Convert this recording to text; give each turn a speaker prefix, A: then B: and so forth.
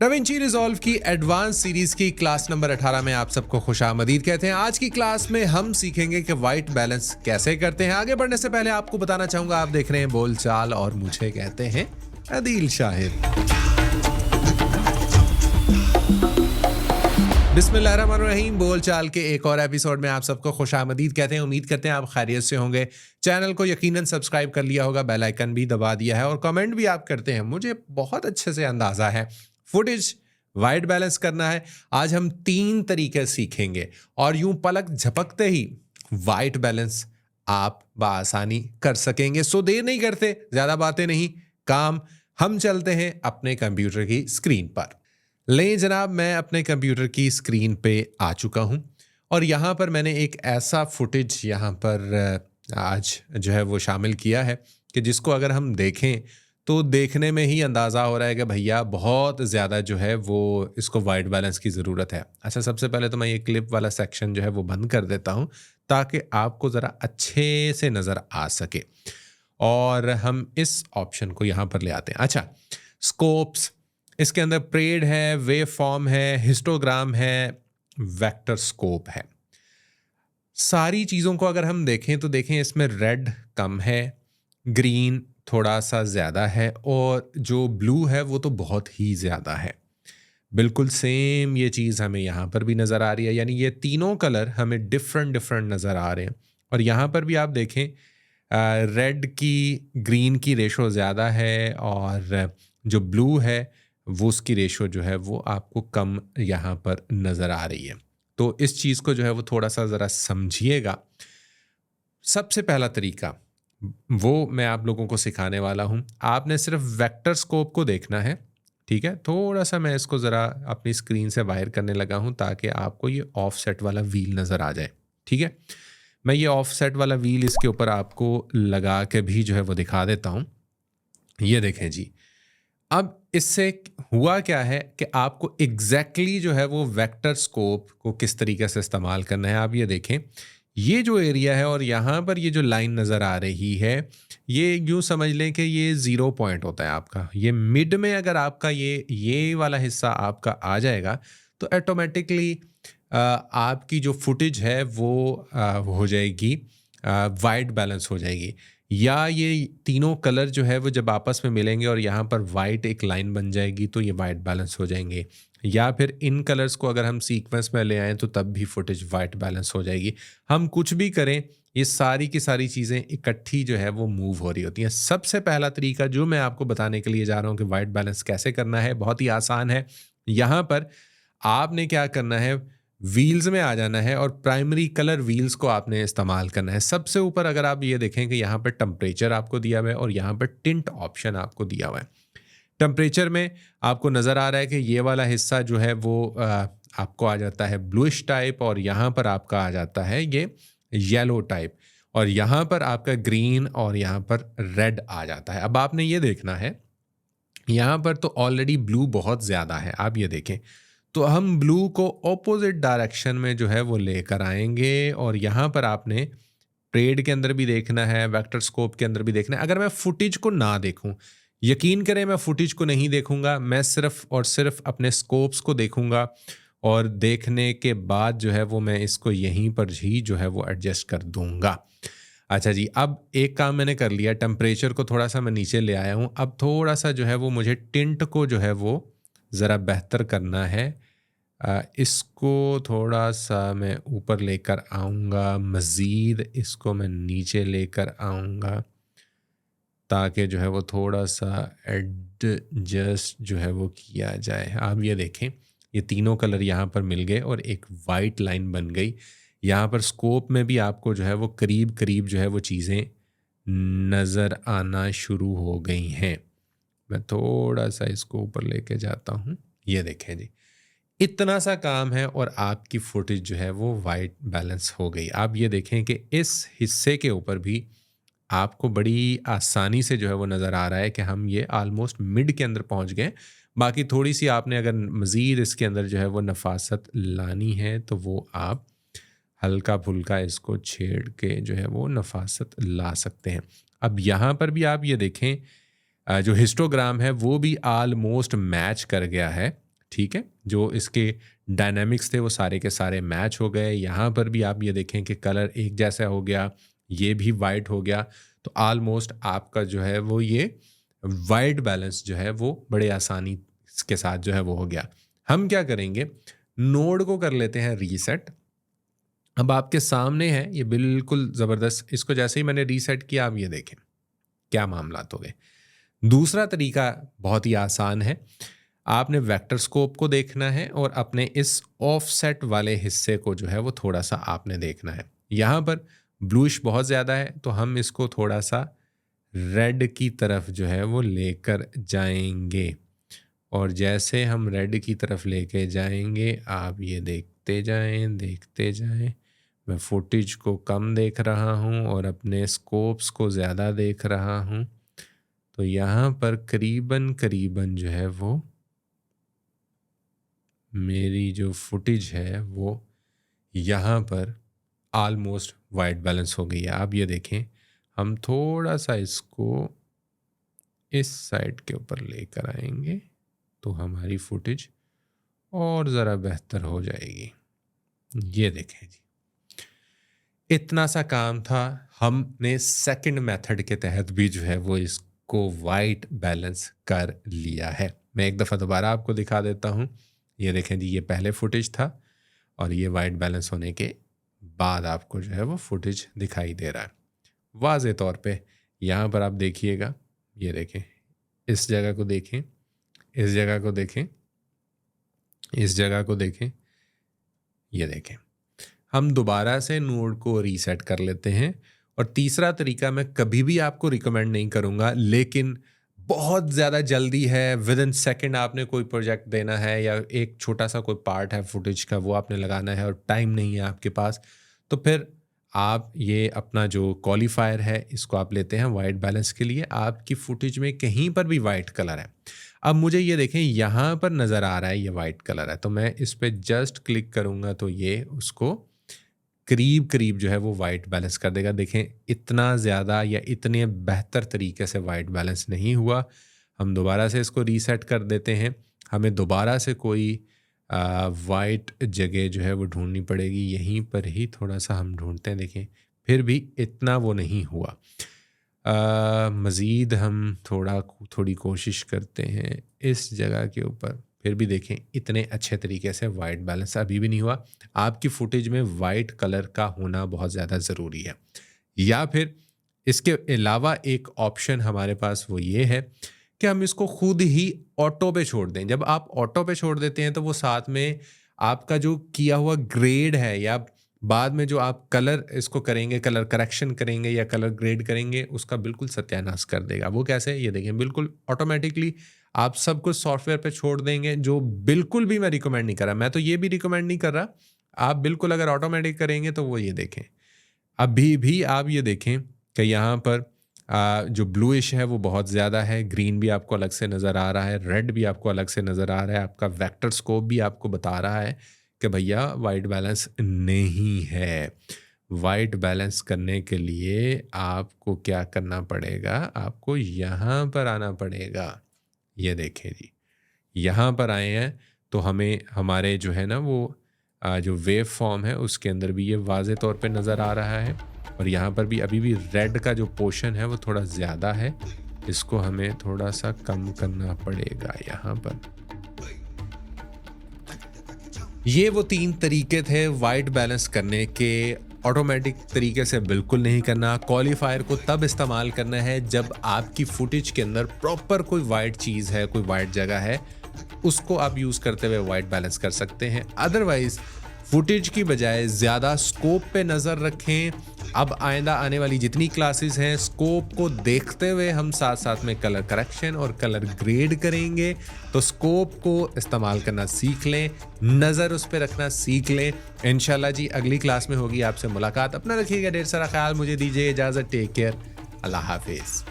A: Da Vinci resolve की advance series की class number 18 में आप सबको खुशामदीद कहते हैं। आज की क्लास में हम सीखेंगे कि वाइट बैलेंस कैसे करते हैं। आगे बढ़ने से पहले आपको बताना चाहूंगा, आप देख रहे हैं बोल चाल और मुझे कहते हैं अदील शाहिद। बिस्मिल्लाहिर्रहमानिर्रहीम। बोल चाल के एक और एपिसोड में आप सबको खुशामदीद कहते हैं। उम्मीद करते हैं आप खैरियत से होंगे। चैनल को यकीनन सब्सक्राइब कर लिया होगा, बेल आइकन भी दबा दिया है और कमेंट भी आप करते हैं। मुझे बहुत अच्छे से अंदाजा है फुटेज वाइट बैलेंस करना है। आज हम 3 तरीके सीखेंगे और यूं पलक झपकते ही वाइट बैलेंस आप बआसानी कर सकेंगे। सो देर नहीं करते, ज्यादा बातें नहीं, काम हम चलते हैं अपने कंप्यूटर की स्क्रीन पर। ले जनाब, मैं अपने कंप्यूटर की स्क्रीन पे आ चुका हूं और यहाँ पर मैंने एक ऐसा फुटेज यहाँ पर आज जो है वो शामिल किया है कि जिसको अगर हम देखें तो देखने में ही अंदाज़ा हो रहा है कि भैया बहुत ज़्यादा जो है वो इसको वाइट बैलेंस की ज़रूरत है। अच्छा, सबसे पहले तो मैं ये क्लिप वाला सेक्शन जो है वो बंद कर देता हूँ ताकि आपको ज़रा अच्छे से नज़र आ सके और हम इस ऑप्शन को यहाँ पर ले आते हैं। अच्छा, स्कोप्स, इसके अंदर प्रेड है, वेव फॉर्म है, हिस्टोग्राम है, वेक्टर स्कोप है। सारी चीज़ों को अगर हम देखें तो देखें इसमें रेड कम है, ग्रीन थोड़ा सा ज़्यादा है और जो ब्लू है वो तो बहुत ही ज़्यादा है। बिल्कुल सेम ये चीज़ हमें यहाँ पर भी नज़र आ रही है, यानी ये तीनों कलर हमें डिफरेंट डिफरेंट नज़र आ रहे हैं। और यहाँ पर भी आप देखें रेड की ग्रीन की रेशो ज़्यादा है और जो ब्लू है वो उसकी रेशो जो है वो आपको कम यहाँ पर नज़र आ रही है। तो इस चीज़ को जो है वो थोड़ा सा ज़रा समझिएगा। सबसे पहला तरीका वो मैं आप लोगों को सिखाने वाला हूं। आपने सिर्फ वेक्टर स्कोप को देखना है, ठीक है। थोड़ा सा मैं इसको ज़रा अपनी स्क्रीन से बाहर करने लगा हूं ताकि आपको ये ऑफसेट वाला व्हील नज़र आ जाए, ठीक है। मैं ये ऑफसेट वाला व्हील इसके ऊपर आपको लगा के भी जो है वो दिखा देता हूं। ये देखें जी, अब इससे हुआ क्या है कि आपको एग्जैक्टली जो है वो वेक्टर स्कोप को किस तरीके से इस्तेमाल करना है। आप ये देखें, ये जो एरिया है और यहाँ पर ये जो लाइन नज़र आ रही है, ये यूँ समझ लें कि ये 0 पॉइंट होता है आपका। ये मिड में अगर आपका ये वाला हिस्सा आपका आ जाएगा तो ऑटोमेटिकली आपकी जो फुटेज है वो हो जाएगी, वाइट बैलेंस हो जाएगी। या ये तीनों कलर जो है वो जब आपस में मिलेंगे और यहाँ पर वाइट एक लाइन बन जाएगी तो ये वाइट बैलेंस हो जाएंगे। या फिर इन कलर्स को अगर हम सीक्वेंस में ले आएँ तो तब भी फुटेज वाइट बैलेंस हो जाएगी। हम कुछ भी करें, ये सारी की सारी चीज़ें इकट्ठी जो है वो मूव हो रही होती हैं। सबसे पहला तरीका जो मैं आपको बताने के लिए जा रहा हूँ कि वाइट बैलेंस कैसे करना है, बहुत ही आसान है। यहाँ पर आपने क्या करना है, व्हील्स में आ जाना है और प्राइमरी कलर व्हील्स को आपने इस्तेमाल करना है। सबसे ऊपर अगर आप ये देखें कि यहाँ पर टेम्परेचर आपको दिया हुआ है और यहाँ पर टिंट ऑप्शन आपको दिया हुआ है। टेम्परेचर में आपको नज़र आ रहा है कि ये वाला हिस्सा जो है वो आपको आ जाता है ब्लूइश टाइप और यहाँ पर आपका आ जाता है ये येलो टाइप और यहाँ पर आपका ग्रीन और यहाँ पर रेड आ जाता है। अब आपने ये देखना है, यहाँ पर तो ऑलरेडी ब्लू बहुत ज़्यादा है, आप ये देखें। तो हम ब्लू को ऑपोजिट डायरेक्शन में जो है वो लेकर आएंगे और यहाँ पर आपने ट्रेड के अंदर भी देखना है, वेक्टर स्कोप के अंदर भी देखना है। अगर मैं फुटेज को ना देखूं, यकीन करें मैं फुटेज को नहीं देखूंगा, मैं सिर्फ और सिर्फ अपने स्कोप्स को देखूंगा और देखने के बाद जो है वो मैं इसको यहीं पर ही जो है वो एडजस्ट कर दूंगा। अच्छा जी, अब एक काम मैंने कर लिया, टेम्परेचर को थोड़ा सा मैं नीचे ले आया हूँ। अब थोड़ा सा जो है वो मुझे टिंट को जो है वो ज़रा बेहतर करना है। इसको थोड़ा सा मैं ऊपर लेकर आऊँगा, मज़ीद इसको मैं नीचे लेकर आऊँगा ताकि जो है वो थोड़ा सा एडजस्ट जो है वो किया जाए। आप ये देखें, ये तीनों कलर यहाँ पर मिल गए और एक वाइट लाइन बन गई। यहाँ पर स्कोप में भी आपको जो है वो करीब करीब जो है वो चीज़ें नज़र आना शुरू हो गई हैं। मैं थोड़ा सा इसको ऊपर लेके जाता हूँ। ये देखें जी, इतना सा काम है और आपकी फुटेज जो है वो वाइट बैलेंस हो गई। आप ये देखें कि इस हिस्से के ऊपर भी आपको बड़ी आसानी से जो है वो नज़र आ रहा है कि हम ये आलमोस्ट मिड के अंदर पहुंच गए। बाकी थोड़ी सी आपने अगर मज़ीद इसके अंदर जो है वो नफासत लानी है तो वो आप हल्का फुल्का इसको छेड़ के जो है वो नफासत ला सकते हैं। अब यहाँ पर भी आप ये देखें जो हिस्टोग्राम है वो भी आलमोस्ट मैच कर गया है ठीक है, जो इसके डायनामिक्स थे वो सारे के सारे मैच हो गए। यहाँ पर भी आप ये देखें कि कलर एक जैसा हो गया, ये भी वाइट हो गया। तो ऑलमोस्ट आपका जो है वो ये वाइट बैलेंस जो है वो बड़े आसानी के साथ जो है वो हो गया। हम क्या करेंगे, नोड को कर लेते हैं रीसेट। अब आपके सामने है ये बिल्कुल ज़बरदस्त, इसको जैसे ही मैंने रीसेट किया आप ये देखें क्या मामलात हो गए। दूसरा तरीका बहुत ही आसान है, आपने वेक्टर स्कोप को देखना है और अपने इस ऑफसेट वाले हिस्से को जो है वो थोड़ा सा आपने देखना है। यहाँ पर ब्लूइश बहुत ज़्यादा है तो हम इसको थोड़ा सा रेड की तरफ जो है वो लेकर जाएंगे, और जैसे हम रेड की तरफ लेके जाएंगे आप ये देखते जाएं। मैं फुटेज को कम देख रहा हूँ और अपने स्कोप्स को ज़्यादा देख रहा हूँ। तो यहाँ पर करीबन जो है वो मेरी जो फुटेज है वो यहाँ पर ऑलमोस्ट वाइट बैलेंस हो गई है। आप ये देखें, हम थोड़ा सा इसको इस साइड के ऊपर लेकर आएंगे तो हमारी फुटेज और ज़रा बेहतर हो जाएगी। ये देखें जी, इतना सा काम था। हमने सेकंड मेथड के तहत भी जो है वो इसको वाइट बैलेंस कर लिया है। मैं एक दफ़ा दोबारा आपको दिखा देता हूँ। ये देखें जी, ये पहले फुटेज था और ये वाइट बैलेंस होने के बाद आपको जो है वो फुटेज दिखाई दे रहा है वाज़े तौर पे। यहाँ पर आप देखिएगा, ये देखें, इस जगह को देखें, इस जगह को देखें, इस जगह को देखें, ये देखें। हम दोबारा से नोड को रीसेट कर लेते हैं। और तीसरा तरीका मैं कभी भी आपको रिकमेंड नहीं करूँगा, लेकिन बहुत ज़्यादा जल्दी है, विद इन सेकेंड आपने कोई प्रोजेक्ट देना है या एक छोटा सा कोई पार्ट है फुटेज का वो आपने लगाना है और टाइम नहीं है आपके पास, तो फिर आप ये अपना जो क्वालिफायर है इसको आप लेते हैं वाइट बैलेंस के लिए। आपकी फुटेज में कहीं पर भी वाइट कलर है, अब मुझे ये देखें यहाँ पर नज़र आ रहा है ये वाइट कलर है, तो मैं इस पर जस्ट क्लिक करूँगा तो ये उसको करीब जो है वो वाइट बैलेंस कर देगा। देखें, इतना ज़्यादा या इतने बेहतर तरीके से वाइट बैलेंस नहीं हुआ। हम दोबारा से इसको रीसेट कर देते हैं। हमें दोबारा से कोई वाइट जगह जो है वो ढूंढनी पड़ेगी। यहीं पर ही थोड़ा सा हम ढूंढते हैं, देखें फिर भी इतना वो नहीं हुआ। मज़ीद हम थोड़ी कोशिश करते हैं इस जगह के ऊपर, फिर भी देखें इतने अच्छे तरीके से वाइट बैलेंस अभी भी नहीं हुआ। आपकी फुटेज में वाइट कलर का होना बहुत ज़्यादा ज़रूरी है। या फिर इसके अलावा एक ऑप्शन हमारे पास वो ये है कि हम इसको खुद ही ऑटो पे छोड़ दें। जब आप ऑटो पे छोड़ देते हैं तो वो साथ में आपका जो किया हुआ ग्रेड है या बाद में जो आप कलर इसको करेंगे, कलर करेक्शन करेंगे या कलर ग्रेड करेंगे, उसका बिल्कुल सत्यानाश कर देगा। वो कैसे, ये देखें, बिल्कुल ऑटोमेटिकली आप सब कुछ सॉफ्टवेयर पे छोड़ देंगे, जो बिल्कुल भी मैं रिकमेंड नहीं कर रहा। मैं तो ये भी रिकमेंड नहीं कर रहा। आप बिल्कुल अगर ऑटोमेटिक करेंगे तो वो ये देखें, अभी भी आप ये देखें कि यहाँ पर जो ब्लूइश है वो बहुत ज़्यादा है, ग्रीन भी आपको अलग से नज़र आ रहा है, रेड भी आपको अलग से नज़र आ रहा है। आपका वेक्टर स्कोप भी आपको बता रहा है कि भैया वाइट बैलेंस नहीं है। वाइट बैलेंस करने के लिए आपको क्या करना पड़ेगा, आपको यहाँ पर आना पड़ेगा। ये देखें जी, यहाँ पर आए हैं तो हमें हमारे जो है ना वो जो वेव फॉर्म है उसके अंदर भी ये वाज़े तौर पे नज़र आ रहा है। और यहाँ पर भी अभी भी रेड का जो पोर्शन है वो थोड़ा ज़्यादा है, इसको हमें थोड़ा सा कम करना पड़ेगा यहाँ पर। ये वो 3 तरीके थे वाइट बैलेंस करने के। ऑटोमेटिक तरीके से बिल्कुल नहीं करना। क्वालिफायर को तब इस्तेमाल करना है जब आपकी फुटेज के अंदर प्रॉपर कोई वाइट चीज़ है, कोई वाइट जगह है, उसको आप यूज़ करते हुए वाइट बैलेंस कर सकते हैं। अदरवाइज फुटेज की बजाय ज़्यादा स्कोप पे नज़र रखें। अब आइंदा आने वाली जितनी क्लासेस हैं, स्कोप को देखते हुए हम साथ साथ में कलर करेक्शन और कलर ग्रेड करेंगे। तो स्कोप को इस्तेमाल करना सीख लें, नज़र उस पर रखना सीख लें। इंशाल्लाह जी अगली क्लास में होगी आपसे मुलाकात। अपना रखिएगा ढेर सारा ख्याल, मुझे दीजिए इजाज़त। टेक केयर, अल्लाह हाफिज़।